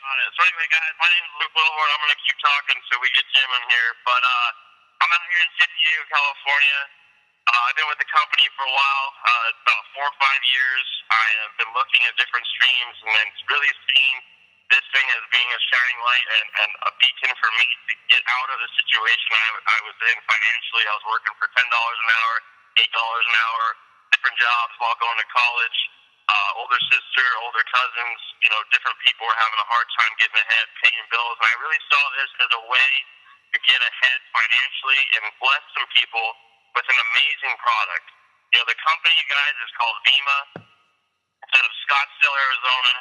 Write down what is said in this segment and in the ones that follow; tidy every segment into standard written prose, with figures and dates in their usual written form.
about it. So anyway, guys, my name is Luke Littlehorn. I'm going to keep talking so we get Jim in here. But I'm out here in San Diego, California. I've been with the company for a while, about 4 or 5 years. I have been looking at different streams and then really seeing this thing as being a shining light and a beacon for me to get out of the situation I was in financially. I was working for $10 an hour, $8 an hour, different jobs while going to college. Older sister, older cousins, different people were having a hard time getting ahead, paying bills. And I really saw this as a way to get ahead financially and bless some people with an amazing product. The company, you guys, is called VEMA. It's out of Scottsdale, Arizona.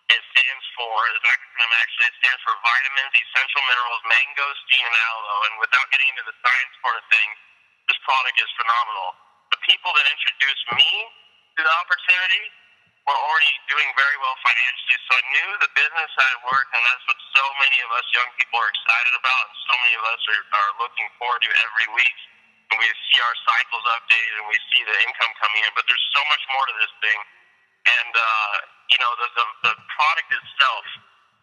It stands for, it's an acronym actually, it stands for Vitamins, Essential Minerals, Mangosteen, and Aloe. And without getting into the science part of things, this product is phenomenal. The people that introduced me to the opportunity were already doing very well financially, so I knew the business had worked, and that's what so many of us young people are excited about, and so many of us are looking forward to every week. And we see our cycles updated, and we see the income coming in, but there's so much more to this thing. And, the product itself,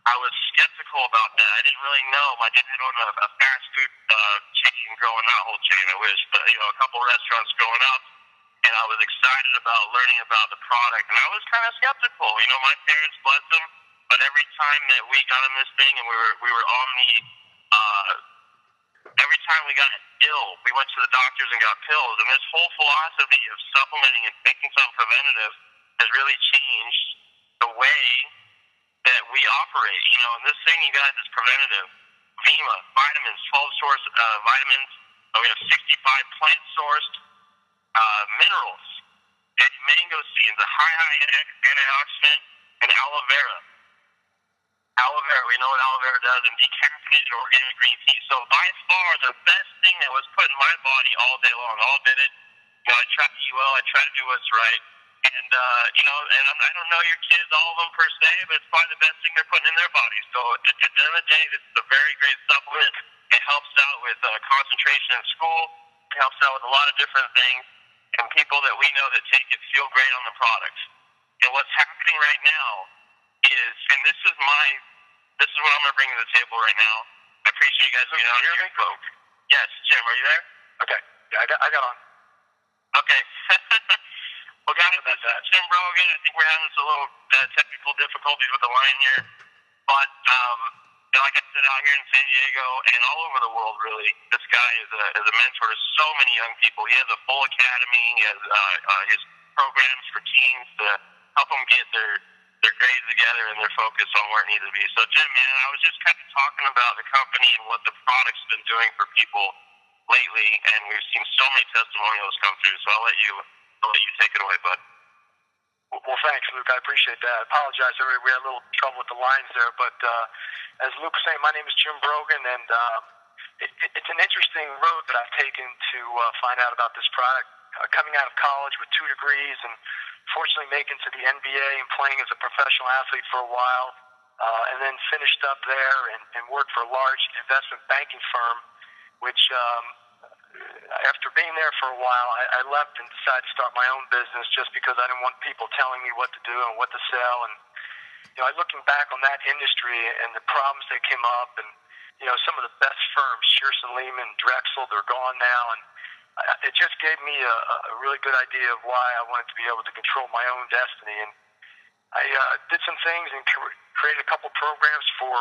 I was skeptical about that. I didn't really know. My dad owned a fast food chain growing, not a whole chain, I wish, but, a couple restaurants growing up. And I was excited about learning about the product. And I was kind of skeptical. My parents, bless them, but every time that we got in this thing and we were on every time we got ill, we went to the doctors and got pills. And this whole philosophy of supplementing and taking something preventative has really changed the way that we operate. And this thing, you guys, is preventative. VEMA, vitamins, 12 source vitamins. We have 65 plant-sourced minerals, and mangosteens, a high antioxidant, and aloe vera. Aloe vera, we know what aloe vera does, and decaffeinated organic green tea. So by far the best thing that was put in my body all day long. All did it. I try to eat well. I try to do what's right. And, I don't know your kids, all of them per se, but it's probably the best thing they're putting in their bodies. So at the end of the day, this is a very great supplement. It helps out with concentration in school. It helps out with a lot of different things. And people that we know that take it feel great on the product. And what's happening right now is, and this is what I'm going to bring to the table right now. I appreciate you guys being out here, folks. Yes, Jim, are you there? Okay. Yeah, I got on. Okay. Well, guys, this is Jim Brogan. I think we're having some little technical difficulties with the line here. But, like I said, out here in San Diego and all over the world, really, this guy is a mentor to so many young people. He has a full academy. He has his programs for teens to help them get their grades together and their focus on where it needs to be. So, Jim, man, I was just kind of talking about the company and what the product's been doing for people lately, and we've seen so many testimonials come through. So I'll let you take it away, bud. Well, thanks, Luke. I appreciate that. I apologize. We had a little trouble with the lines there, but as Luke was saying, my name is Jim Brogan, and it's an interesting road that I've taken to find out about this product. Coming out of college with 2 degrees and fortunately making to the NBA and playing as a professional athlete for a while, and then finished up there and worked for a large investment banking firm, which after being there for a while, I left and decided to start my own business just because I didn't want people telling me what to do and what to sell. And, looking back on that industry and the problems that came up and, some of the best firms, Shearson Lehman, Drexel, they're gone now. And it just gave me a really good idea of why I wanted to be able to control my own destiny. And I did some things and created a couple programs for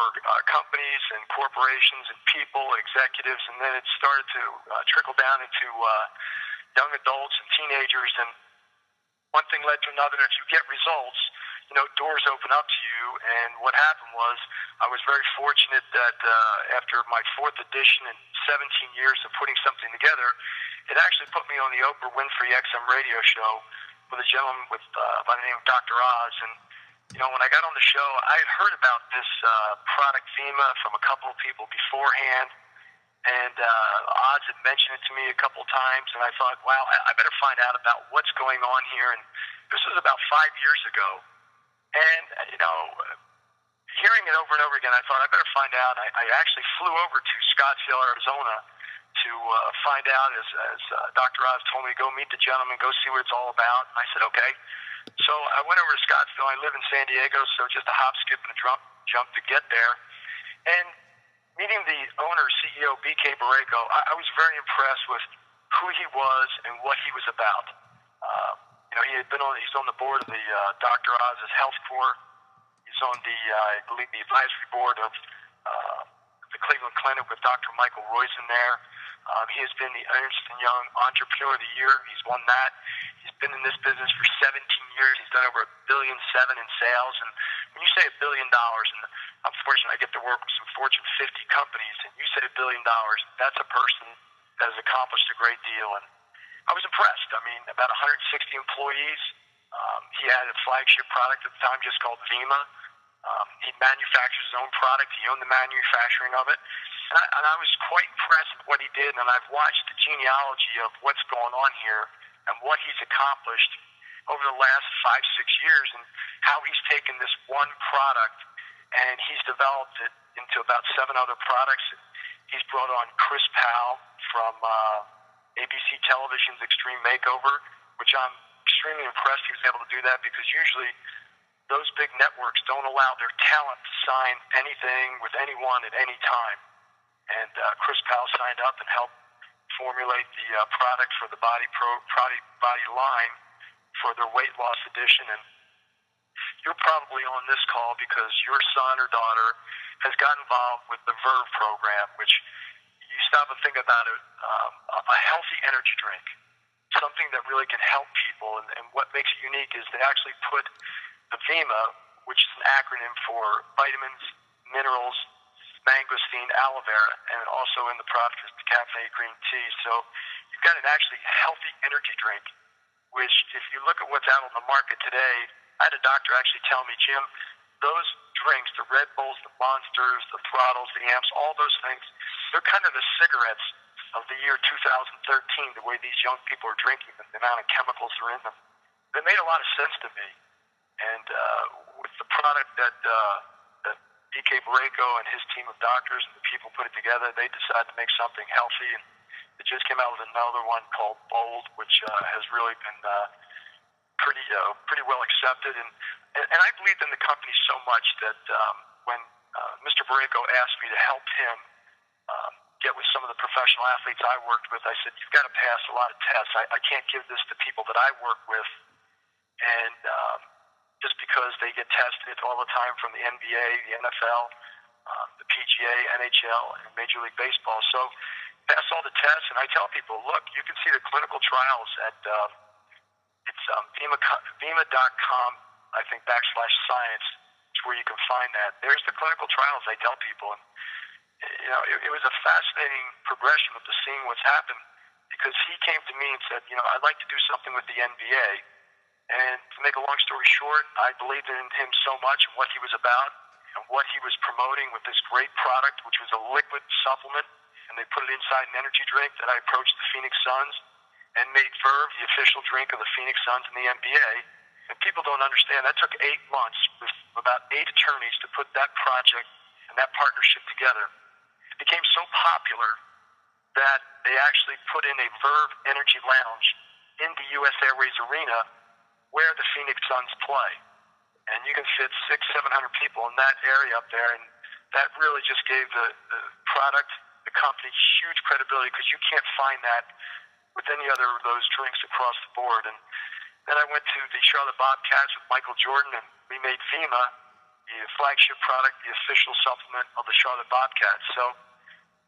companies and corporations and people, executives, and then it started to trickle down into young adults and teenagers. And one thing led to another. If you get results, doors open up to you. And what happened was I was very fortunate that after my 4th edition and 17 years of putting something together, it actually put me on the Oprah Winfrey XM radio show with a gentleman by the name of Dr. Oz. And, when I got on the show, I had heard about this product VEMA from a couple of people beforehand. And Oz had mentioned it to me a couple of times. And I thought, wow, I better find out about what's going on here. And this was about 5 years ago. And, hearing it over and over again, I thought I better find out. I actually flew over to Scottsdale, Arizona to find out as Dr. Oz told me, go meet the gentleman, go see what it's all about. And I said, okay. So I went over to Scottsdale. I live in San Diego, so just a hop, skip, and a jump to get there. And meeting the owner, CEO, BK Borrego, I was very impressed with who he was and what he was about. He's on the board of the Dr. Oz's Health Corps. He's on the, I believe, the advisory board of the Cleveland Clinic with Dr. Michael Roizen there. He has been the Ernst & Young Entrepreneur of the Year. He's won that. He's been in this business for 17 years. He's done over $1.7 billion in sales. And when you say $1 billion, and I'm fortunate I get to work with some Fortune 50 companies, and you say $1 billion, that's a person that has accomplished a great deal. And I was impressed. I mean, about 160 employees. He had a flagship product at the time just called Vima. He manufactures his own product. He owned the manufacturing of it. And I was quite impressed with what he did, and I've watched the genealogy of what's going on here and what he's accomplished over the last 5-6 years and how he's taken this one product and he's developed it into about 7 other products. He's brought on Chris Powell from ABC Television's Extreme Makeover, which I'm extremely impressed he was able to do that because usually those big networks don't allow their talent to sign anything with anyone at any time. And Chris Powell signed up and helped formulate the product for the body line for their weight loss edition. And you're probably on this call because your son or daughter has got involved with the Verve program, which you stop and think about it, a healthy energy drink, something that really can help people. And what makes it unique is they actually put the VIMA, which is an acronym for vitamins, minerals, mangosteen, aloe vera, and also in the product is decaffeinated green tea. So you've got an actually healthy energy drink, which if you look at what's out on the market today, I had a doctor actually tell me, Jim, those drinks, the Red Bulls, the Monsters, the Throttles, the Amps, all those things, they're kind of the cigarettes of the year 2013, the way these young people are drinking them, the amount of chemicals are in them. It made a lot of sense to me. And with the product that BK Borrego and his team of doctors and the people put it together, they decided to make something healthy. And it just came out with another one called Bold, which has really been pretty well accepted. And I believed in the company so much that when Mr. Borrego asked me to help him get with some of the professional athletes I worked with, I said, you've got to pass a lot of tests. I can't give this to people that I work with. And just because they get tested all the time from the NBA, the NFL, the PGA, NHL, and Major League Baseball. So pass all the tests, and I tell people, look, you can see the clinical trials at it's Vima.com, I think, /science, is where you can find that. There's the clinical trials, I tell people. And, it was a fascinating progression of the seeing what's happened because he came to me and said, I'd like to do something with the NBA. And to make a long story short, I believed in him so much and what he was about and what he was promoting with this great product, which was a liquid supplement, and they put it inside an energy drink, that I approached the Phoenix Suns and made Verve the official drink of the Phoenix Suns in the NBA. And people don't understand, that took 8 months with about 8 attorneys to put that project and that partnership together. It became so popular that they actually put in a Verve Energy Lounge in the U.S. Airways Arena where the Phoenix Suns play. And you can fit 600-700 people in that area up there, and that really just gave the product, the company, huge credibility because you can't find that with any other of those drinks across the board. And then I went to the Charlotte Bobcats with Michael Jordan, and we made Vima the flagship product, the official supplement of the Charlotte Bobcats. So,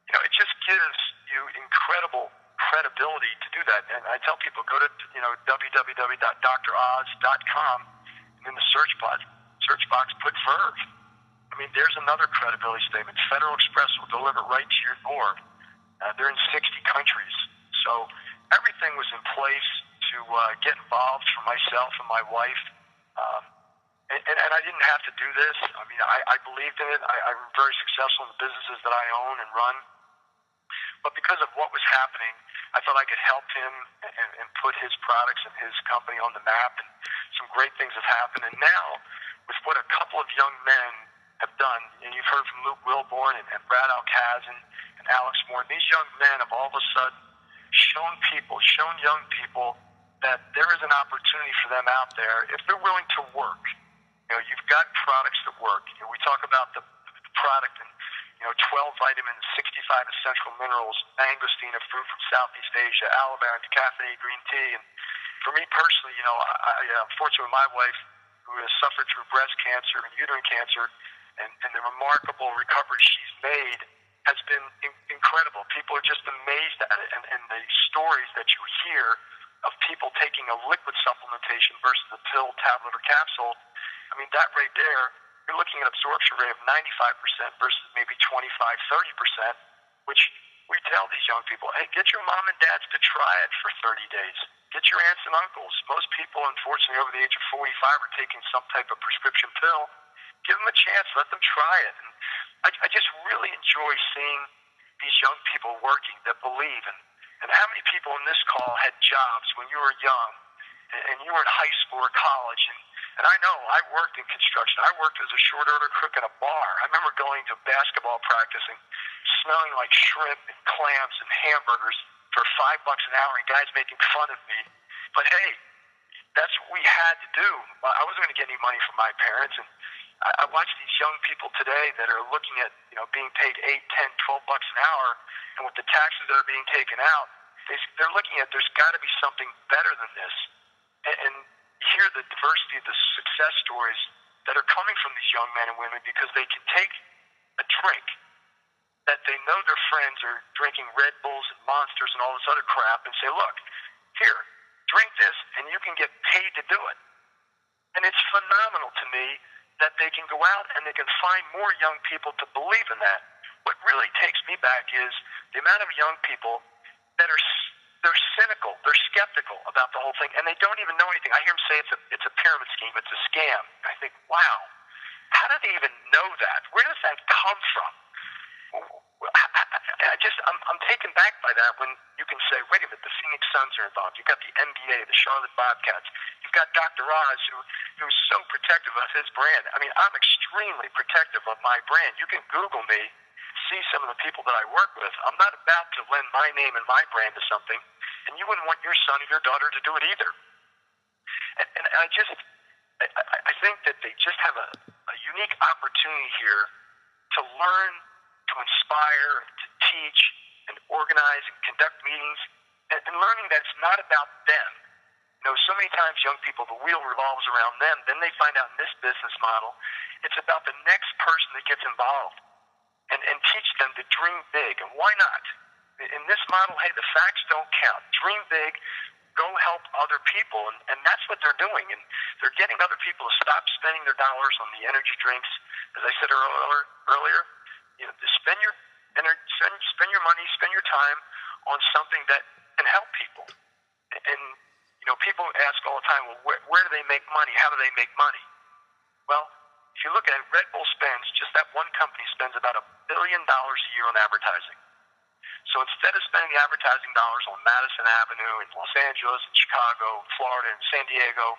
it just gives you incredible credibility to do that. And I tell people, go to www.droz.com, and in the search box put Verve. I mean, there's another credibility statement. Federal Express will deliver right to your door. They're in 60 countries. So everything was in place to get involved for myself and my wife. And I didn't have to do this. I mean, I believed in it. I'm very successful in the businesses that I own and run. But because of what was happening, I thought I could help him and put his products and his company on the map. And some great things have happened. And now, with what a couple of young men have done, and you've heard from Luke Wilborn and Brad Alcazan and Alex Moore, these young men have all of a sudden shown young people that there is an opportunity for them out there if they're willing to work. You've got products that work. We talk about the product and 12 vitamins, 65 essential minerals, mangosteen, a fruit from Southeast Asia, aloe vera, decaffeinated green tea. And for me personally, unfortunately, my wife, who has suffered through breast cancer and uterine cancer, and the remarkable recovery she's made has been incredible. People are just amazed at it, and the stories that you hear of people taking a liquid supplementation versus a pill, tablet, or capsule. I mean, that right there, you're looking at absorption rate of 95% versus maybe 25, 30%, which we tell these young people, hey, get your mom and dads to try it for 30 days. Get your aunts and uncles. Most people, unfortunately, over the age of 45 are taking some type of prescription pill. Give them a chance. Let them try it. And I just really enjoy seeing these young people working that believe. And how many people in this call had jobs when you were young and you were in high school or college? And I know I worked in construction. I worked as a short order cook in a bar. I remember going to basketball practice and smelling like shrimp and clams and hamburgers for $5 an hour and guys making fun of me. But hey, that's what we had to do. I wasn't going to get any money from my parents. And I watch these young people today that are looking at, being paid $8, $10, $12 an hour, and with the taxes that are being taken out, they're looking at there's got to be something better than this. And you hear the diversity of the success stories that are coming from these young men and women because they can take a drink that they know their friends are drinking Red Bulls and Monsters and all this other crap and say, look, here, drink this and you can get paid to do it. And it's phenomenal to me that they can go out and they can find more young people to believe in that. What really takes me back is the amount of young people that they're cynical, they're skeptical about the whole thing, and they don't even know anything. I hear them say it's a pyramid scheme, it's a scam. I think, wow, how do they even know that? Where does that come from? I'm taken back by that when you can say, wait a minute, the Phoenix Suns are involved. You've got the NBA, the Charlotte Bobcats. You've got Dr. Oz, who's so protective of his brand. I mean, I'm extremely protective of my brand. You can Google me, see some of the people that I work with. I'm not about to lend my name and my brand to something, and you wouldn't want your son or your daughter to do it either. And I think that they just have a unique opportunity here to learn, to inspire, to teach, and organize and conduct meetings, and learning that it's not about them. So many times young people, the wheel revolves around them. Then they find out in this business model, it's about the next person that gets involved, and teach them to dream big. And why not? In this model, hey, the facts don't count. Dream big. Go help other people, and that's what they're doing. And they're getting other people to stop spending their dollars on the energy drinks. As I said earlier, spend your money, spend your time on something that can help people. And people ask all the time, well, where do they make money? How do they make money? Well, if you look at it, Red Bull spends, just that one company spends about $1 billion a year on advertising. So instead of spending the advertising dollars on Madison Avenue in Los Angeles and Chicago, Florida, and San Diego,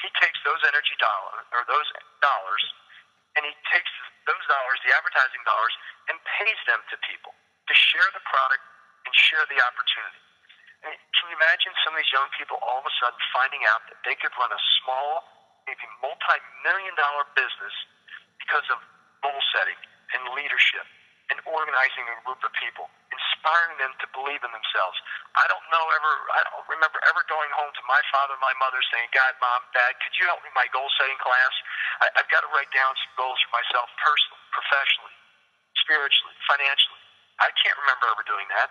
he takes those those dollars, and he takes those dollars, the advertising dollars, and pays them to people to share the product and share the opportunity. I mean, can you imagine some of these young people all of a sudden finding out that they could run a small, maybe multi-million-dollar business because of goal setting and leadership and organizing a group of people, inspiring them to believe in themselves. I don't remember ever going home to my father and my mother saying, God, Mom, Dad, could you help me in my goal-setting class? I've got to write down some goals for myself personally, professionally, spiritually, financially. I can't remember ever doing that.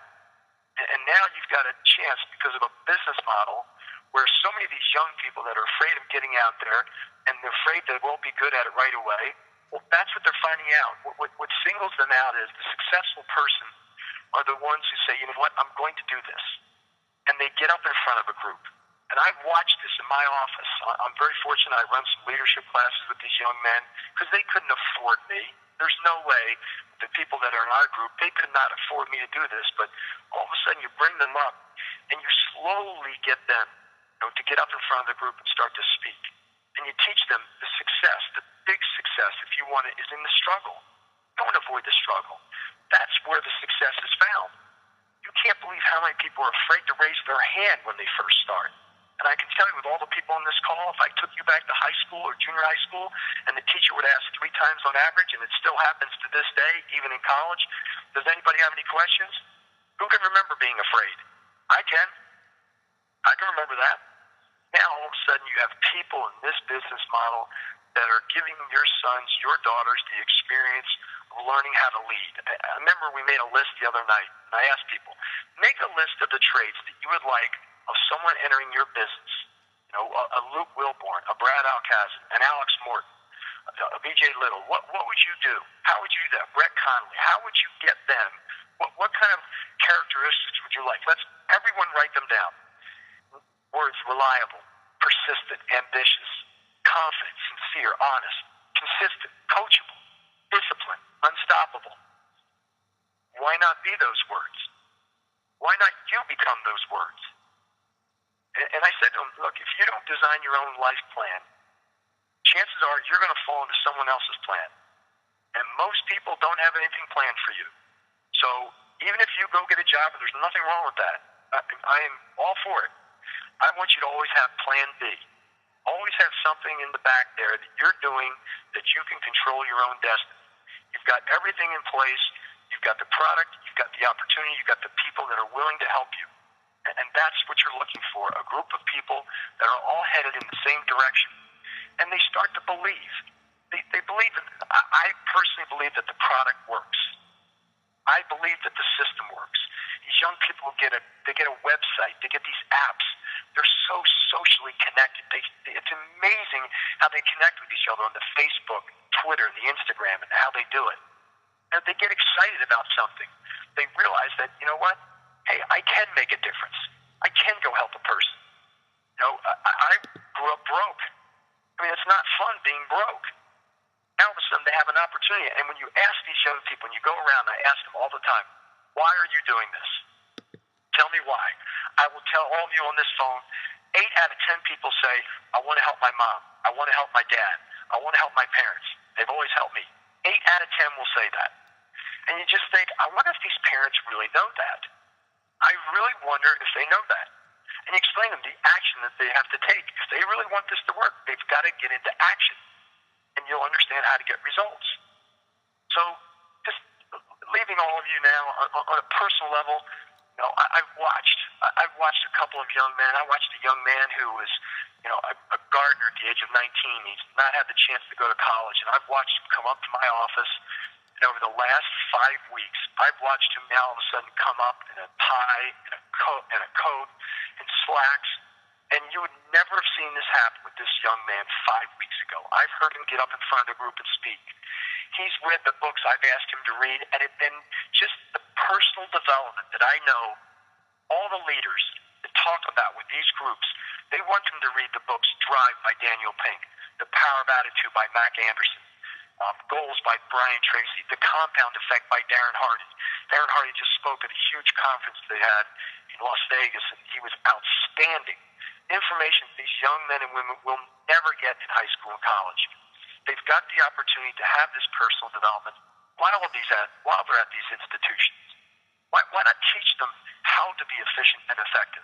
And now you've got a chance because of a business model where so many of these young people that are afraid of getting out there and they're afraid they won't be good at it right away, well, that's what they're finding out. What singles them out is the successful person are the ones who say, you know what, I'm going to do this. And they get up in front of a group. And I've watched this in my office. I'm very fortunate. I run some leadership classes with these young men because they couldn't afford me. There's no way the people that are in our group, they could not afford me to do this. But all of a sudden you bring them up and you slowly get them to get up in front of the group and start to speak. And you teach them the success, the big success, if you want it, is in the struggle. Don't avoid the struggle. That's where the success is found. You can't believe how many people are afraid to raise their hand when they first start. And I can tell you with all the people on this call, if I took you back to high school or junior high school and the teacher would ask 3 times on average, and it still happens to this day, even in college, does anybody have any questions? Who can remember being afraid? I can. I can remember that. Now, all of a sudden, you have people in this business model that are giving your sons, your daughters, the experience of learning how to lead. I remember we made a list the other night, and I asked people, make a list of the traits that you would like of someone entering your business. You know, a Luke Wilborn, a Brad Alcazar, an Alex Morton, a BJ Little. What would you do? How would you do that? Brett Connolly, how would you get them? What kind of characteristics would you like? Let's everyone write them down. Words: reliable, persistent, ambitious, confident, sincere, honest, consistent, coachable, disciplined, unstoppable. Why not be those words? Why not you become those words? And I said to him, look, if you don't design your own life plan, chances are you're going to fall into someone else's plan. And most people don't have anything planned for you. So even if you go get a job, and there's nothing wrong with that, I am all for it. I want you to always have plan B. Always have something in the back there that you're doing that you can control your own destiny. You've got everything in place. You've got the product. You've got the opportunity. You've got the people that are willing to help you. And that's what you're looking for, a group of people that are all headed in the same direction. And they start to believe. They believe that, I personally believe that the product works. I believe that the system works. These young people get a website. They get these apps. They're so socially connected. It's amazing how they connect with each other on the Facebook, Twitter, the Instagram, and how they do it. And they get excited about something. They realize that, you know what? Hey, I can make a difference. I can go help a person. You know, I grew up broke. I mean, it's not fun being broke. Now all of a sudden they have an opportunity. And when you ask these young people, and you go around, I ask them all the time, why are you doing this? Tell me why. I will tell all of you on this phone, 8 out of 10 people say, I want to help my mom. I want to help my dad. I want to help my parents. They've always helped me. 8 out of 10 will say that. And you just think, I wonder if these parents really know that. I really wonder if they know that. And you explain to them the action that they have to take. If they really want this to work, they've got to get into action. And you'll understand how to get results. So just leaving all of you now on a personal level, you know, I've watched a couple of young men. I watched a young man who was, you know, a gardener at the age of 19. He's not had the chance to go to college. And I've watched him come up to my office. And over the last 5 weeks, I've watched him now all of a sudden come up in a tie, in a coat, in slacks. And you would never have seen this happen with this young man 5 weeks ago. I've heard him get up in front of the group and speak. He's read the books I've asked him to read, and just the personal development that I know all the leaders that talk about with these groups, they want them to read the books Drive by Daniel Pink, The Power of Attitude by Mac Anderson, Goals by Brian Tracy, The Compound Effect by Darren Hardy. Darren Hardy just spoke at a huge conference they had in Las Vegas, and he was outstanding. Information these young men and women will never get in high school and college. They've got the opportunity to have this personal development while they're at these institutions. Why not teach them how to be efficient and effective?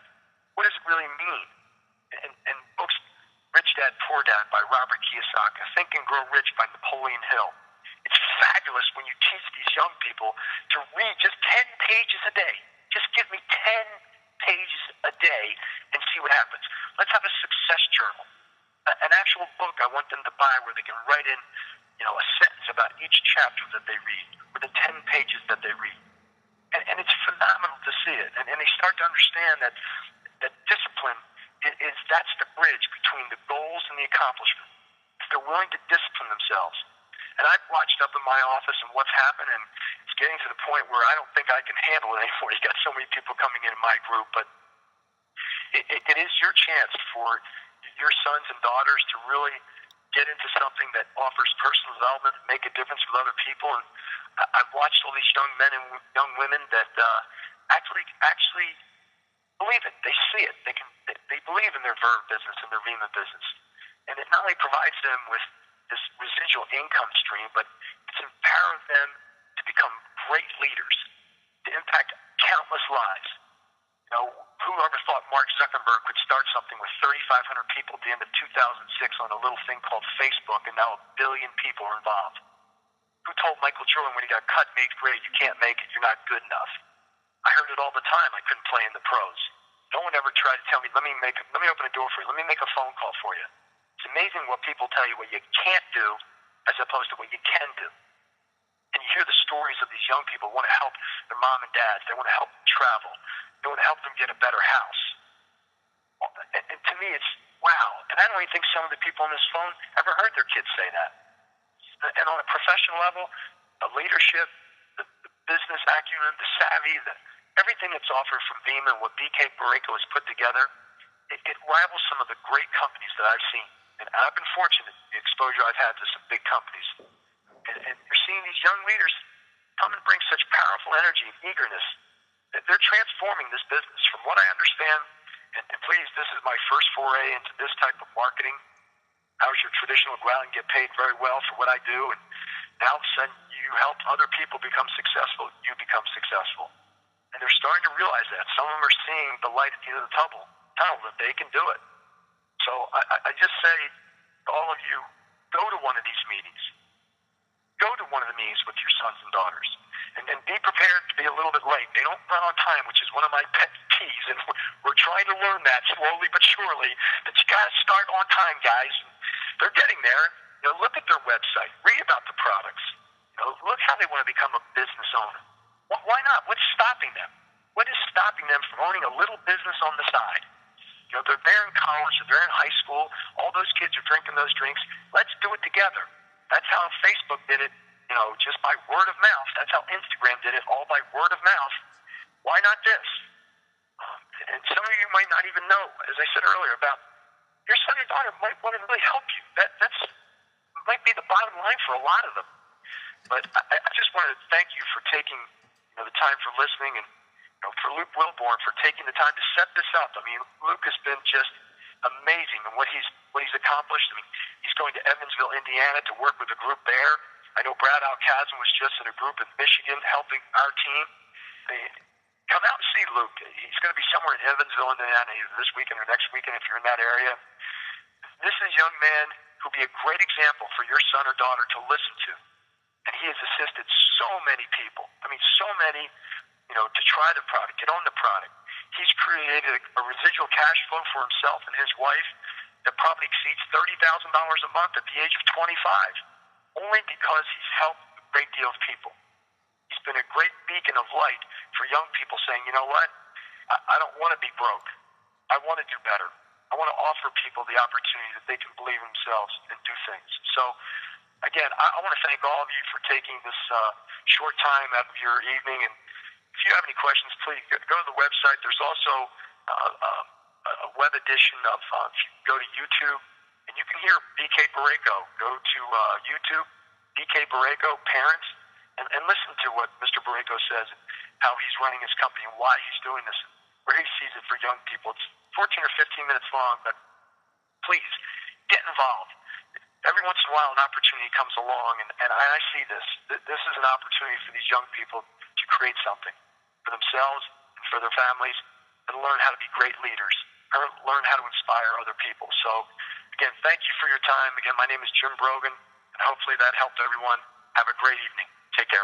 What does it really mean? And books, Rich Dad, Poor Dad by Robert Kiyosaki, Think and Grow Rich by Napoleon Hill. It's fabulous when you teach these young people to read just 10 pages a day. Just give me 10 pages a day and see what happens. Let's have a success journal. An actual book I want them to buy where they can write in, you know, a sentence about each chapter that they read, or the 10 pages that they read. And it's phenomenal to see it. And they start to understand that discipline that's the bridge between the goals and the accomplishment. If they're willing to discipline themselves. And I've watched up in my office and what's happened, and it's getting to the point where I don't think I can handle it anymore. You got so many people coming in my group, but it is your chance for your sons and daughters to really get into something that offers personal development, make a difference with other people. And I've watched all these young men and young women that actually believe it. They see it. They believe in their Verve business and their Vima business. And it not only provides them with this residual income stream, but it's empowered them to become great leaders, to impact countless lives. You know, whoever thought Mark Zuckerberg could start start something with 3,500 people at the end of 2006 on a little thing called Facebook, and now 1 billion people are involved. Who told Michael Jordan when he got cut in 8th grade, you can't make it, you're not good enough? I heard it all the time. I couldn't play in the pros. No one ever tried to tell me, let me open a door for you, let me make a phone call for you. It's amazing what people tell you what you can't do as opposed to what you can do. And you hear the stories of these young people who want to help their mom and dads. They want to help them travel. They want to help them get a better house. And to me, it's wow. And I don't even think some of the people on this phone ever heard their kids say that. And on a professional level, the leadership, the business acumen, the savvy, everything that's offered from Vima and what BK Barreto has put together, it rivals some of the great companies that I've seen. And I've been fortunate, the exposure I've had to some big companies. And you're seeing these young leaders come and bring such powerful energy and eagerness. They're transforming this business. From what I understand, and please, this is my first foray into this type of marketing. I was your traditional go out and get paid very well for what I do, and now all of a sudden you help other people become successful, you become successful. And they're starting to realize that. Some of them are seeing the light at the end of the tunnel that they can do it. So I just say to all of you, go to one of these meetings. Go to one of the meetings with your sons and daughters. And be prepared to be a little bit late. They don't run on time, which is one of my pet peeves. And we're trying to learn that slowly but surely, that you got to start on time, guys. They're getting there. Look at their website. Read about the products. Look how they want to become a business owner. Why not? What's stopping them? What is stopping them from owning a little business on the side? They're there in college, they're in high school, all those kids are drinking those drinks. Let's do it together. That's how Facebook did it, just by word of mouth. That's how Instagram did it, all by word of mouth. Why not this? And some of you might not even know, as I said earlier, about your son or daughter might want to really help you. That's might be the bottom line for a lot of them. But I just wanted to thank you for taking the time for listening, and for Luke Wilborn for taking the time to set this up. I mean, Luke has been just amazing in what he's accomplished. I mean, he's going to Evansville, Indiana to work with a group there. I know Brad Alcazan was just in a group in Michigan helping our team. Come out and see Luke. He's going to be somewhere in Evansville, Indiana, either this weekend or next weekend if you're in that area. This is a young man who'll be a great example for your son or daughter to listen to. And he has assisted so many people. I mean, so many, to try the product, get on the product. He's created a residual cash flow for himself and his wife that probably exceeds $30,000 a month at the age of 25, only because he's helped a great deal of people. He's been a great beacon of light for young people saying, you know what, I don't want to be broke. I want to do better. I want to offer people the opportunity that they can believe in themselves and do things. So, again, I want to thank all of you for taking this short time out of your evening. And if you have any questions, please go to the website. There's also a web edition of, if you go to YouTube, and you can hear BK Barreto. Go to YouTube, BK Barreto Parents, and listen to what Mr. Barreto says, and how he's running his company and why he's doing this, where he sees it for young people. It's 14 or 15 minutes long, but please, get involved. Every once in a while, an opportunity comes along, and I see this. This is an opportunity for these young people to create something for themselves and for their families, and learn how to be great leaders, or learn how to inspire other people. So, again, thank you for your time. Again, my name is Jim Brogan, and hopefully that helped everyone. Have a great evening. Take care.